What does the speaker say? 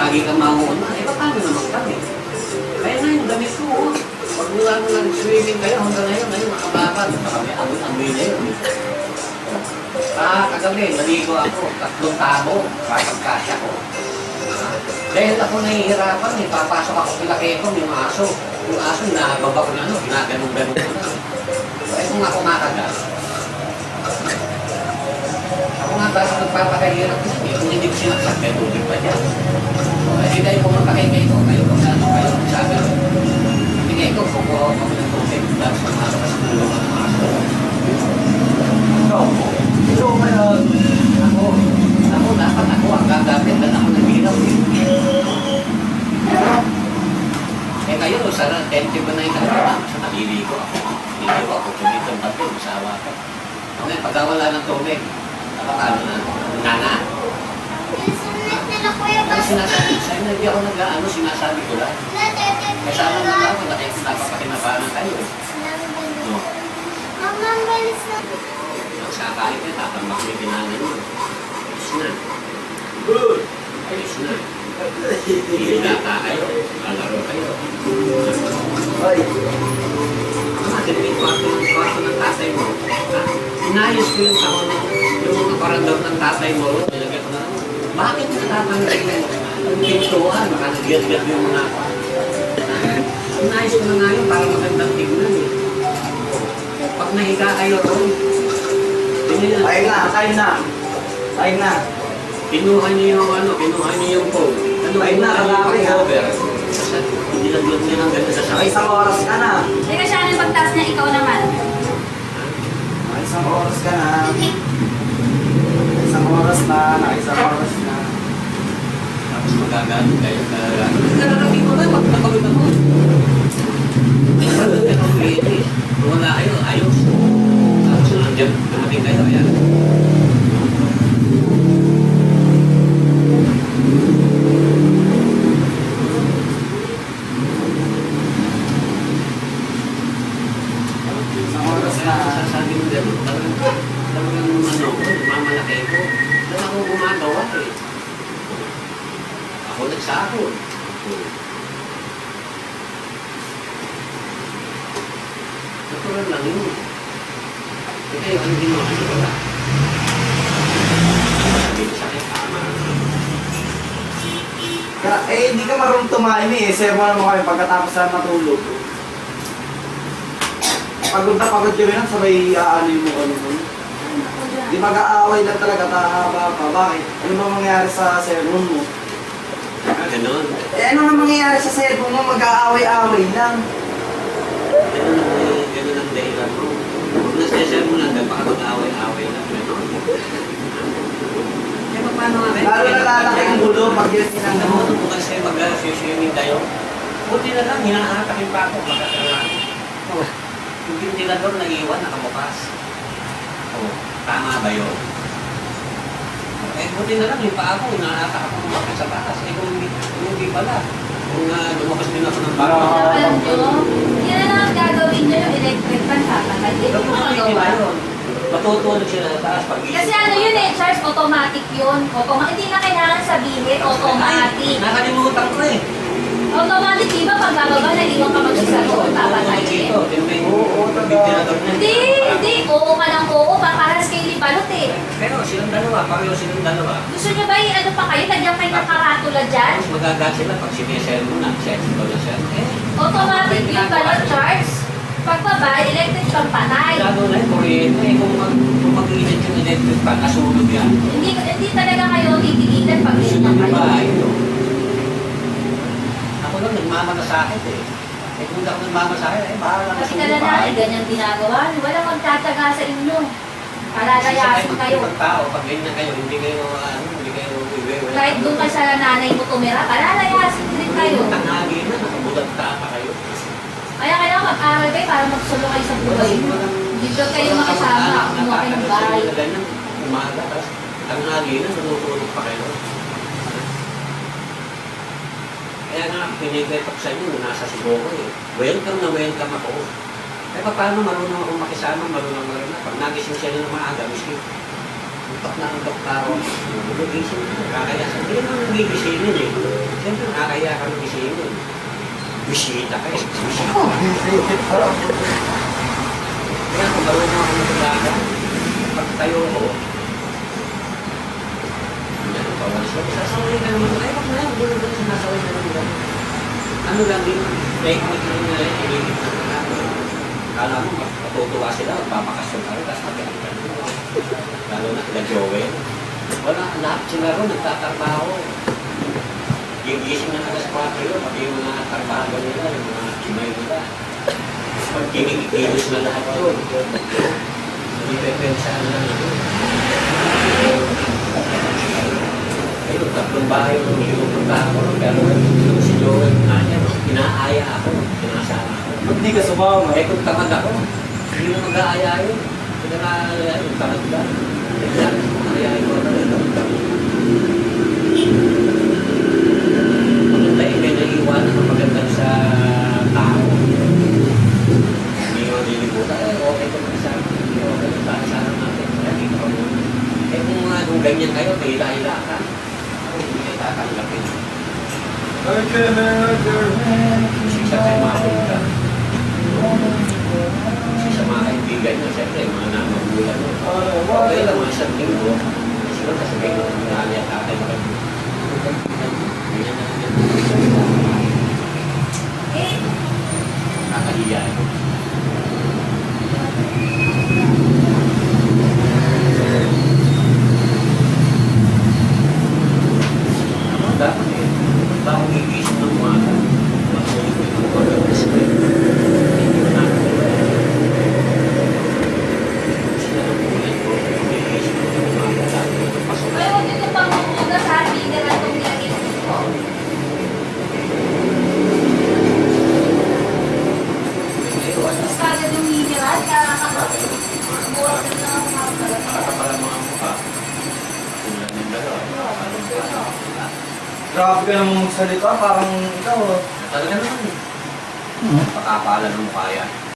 lagi kang mauna, eh paano naman kami? Kaya na yung damit ko, oh. Pag mula mo nag-swimming kayo, hanggang ngayon makababad. Baka may amoy na yun. Kagabi, naligo ako, 3 tabo, pagkasya ko. Dahil ako nahihirapan, papasok ako kila Kekong, yung aso. Yung aso, nakababa ko na, ginaganong-ganong ko na. Eh kung ako makagal, ako nga ba sa nagpapakahirap ko, kung hindi ko sinaksak, kaya tubig pa dyan. Eh dahil pumunta kay Kekong, kayo kung saan kayo sabi ko. Hindi Kekong, kung buhaw ako ng tubig, dahil sumasok sa tulong ng aso. So, ako dapat ako ang gagapit at ako naghiraw eh. Eh kayo, sa attentive na yung kagawin, sa naliligo ako. Naliligo ako, dito ang pagod, masawa ko. Ngayon, pagka wala ng tubig, nakapano na, nana. Ang sinasabi ko sa'yo, hindi ako nag-ano, sinasabi ko lang. Kasama na lang ako, napapakinabahan kayo eh. No. Ang sakain ko, tatambak mo yung pinanay mo. Ayos na. Good! Ayos na. Hihilata kayo, lalaro kayo. Ay! Natin yung kwarto ng tatay mo. Inayos ko yung ako yung mga parandam ng tatay mo. Nilagay ko na, bakit natatanggal yung pintuan? Baka nagyat-yat yung mga ako. Inayos ko na nga yun para magandang tignan eh. Pag nahiga kayo ron, Kain na, kain na. Kain na. kinuha niyo yung ano, kinuha niyo yung phone. Ano, Ay, kinuha niyo yung nakakapit, ha? cover. Nilagyan niya ng ganda sa Ay, sakit. isang oras ka na. Teka siya, ano yung pagtaas niya? Ikaw naman. Ay, isang oras ka na. Isang oras na, isang oras na. Tapos magagano kayo. Kararating mo na, pagkakawin ako. Kung wala kayo, ayos. Tapos nandiyan, dumating kayo, ayan. Isang oras na. Sasabi mo gano'n, talagang ano ko, mamalaki ko. Doon ako gumagawa eh. Ako nagsahod. Natural lang yun. Ito yung ano ginawa ko wala. Sabi ko sa akin, tama. Hindi ka marunong tumain eh. Servo naman kayo pagkatapos na matulog. Pagod na pagod kami lang, sabay aanay mo ano mo. Di mag-aaway lang talaga, tahaba pa. Bakit? Ano ba mangyayari sa sermon mo? Ganon. Ano na mangyayari sa sermon mo? Mag-aaway-aaway lang. Ganon ang dahilan mo. Kung nasa-share mo lang, baka mag-away-away lang. Ganon. Kaya paano nga rin? Lalo na lalaki ang gulo pag yun Ang sinang mo, kung kasi mag-swimming tayo, buti na lang, hinaatakin pa ako. Yung ventilador na iwan, nakabukas. Tama ba yun? Eh, buti na lang, yung paa ko, inaatak ako kumakit sa taas. Eh, kung hindi pala. Kung lumakas din ako ng baro. Alam nyo, yun na lang ang gagawin nyo yung electric fan tatanggal. Hindi mo magagawa. Matutulog sila sa taas pag Kasi ano yun eh, Charles, automatic yun. Hindi na kailangan sabihin, automatic. Nakalimutan ko eh. Automatic, di ba pag bababa, nag-iwan ka mag-isa doon, papatayin. Hindi, oo ka ng oo, parehas kayo ni Balot eh. Pero silang dalawa, pareho silang dalawa. Gusto nyo ba ano pa kayo, lagyan kayo ng karatula dyan? Mas magagat sila pag sinesel mo na, set ko na set. Automatic yun Balot, Charles. Pagbaba, electric pang patay. Lalo na yung kuryente, kung mag-init yung electric pan, nasunog yan. Hindi talaga kayo titigilan pag Gusto ganyan ng kayo. bahay, no? Ako lang, nagmamasakit eh. Eh kung hindi ako nagmamasakit, eh bahala na Kasi sa kala bahay. namin, ganyan ginagawa. Walang magtataga sa inyo. Palalayasin kayo. Pag tao, pag ganyan kayo, hindi kayo iwi. Kahit doon ka sa nanay mo tumira, palalayasin din kayo. Tanghagi na, nakabulag pa kayo. Kaya kailangan mag-aral kayo para magsulo kayo sa buhay mo. Dito kayo makasama, kumuha kayo ng bahay. Umaga, tapos tanghagi na, natutulog pa kayo. Kaya nga, pinigretok sa inyo, nasa Cebu ko eh. Welcome na welcome ako. Eh, paano marunong akong makisama, marunong. Pag nagising siya ng maaga, miski, utak na ang doktaro, gising na, kakayasan din. Yun ang nagbibisinin eh. Siyempre, nakakaya ka ng bisinin. Bisita ka eh. Bisita. Kaya kung marunong ako ng talaga, pag tayo ko, sasaway ka naman. Ay, wag na yan. Gulo ba sinasaway ka naman? Ano lang din, technique lang na iligit na natin. Kala mo, matutuwa sila, magpapakasyon ka rin, tapos mag-iitan mo. Lalo na kila Joel. Wala, lahat sila rin, nagtatrabaho. Gigising na alas 4 yun, pati yung mga trabaho nila, yung mga kimay nila. Pag kinikikilos na lahat yun, hindi pepensaan lang yun. Ayun, tatlong bahay yung pinupunta ako, pero yung si Joel na niya, inaaya ako, pinasama ako. Hindi ka sumama. Eh kung tamad ako, hindi mo mag-aaya yun. Hindi na yung tamad ka. Kaya mag-aaya ko ako. Maganda eh, may naiiwanan ng maganda sa tao. Hindi mo nilibutan, okay ko na sa akin. Okay, para sa akin natin. Kaya dito ka muna. Eh kung ganyan kayo, hila-hila ka. Ako hindi kayo tatanggapin. Sisa kayo makapunta. Sa mga kaibigan nyo, siyempre, mga namagulan nyo. Okay lang, mga isang linggo. Sila kasi kayo, nangyari at tatay ka. Ganyan na lang yan. Kakahiya. Dapat eh, bago gigising ng umaga, masulit ko yung pag-rescue. Hindi ko nakakita. Sila ng ulan ko, gigising ng umaga, lalo ito pasok. Ay, huwag nyo pang mumuga sa atin na itong nilagay ko. Mas kagad yung mineral, kaya buhat na lang ako makapalaman. Para mga mukha. Tulad ng dalawa. Grabe ka namang magsalita, parang ikaw. Talaga naman eh. Pakapala ng mukha yan.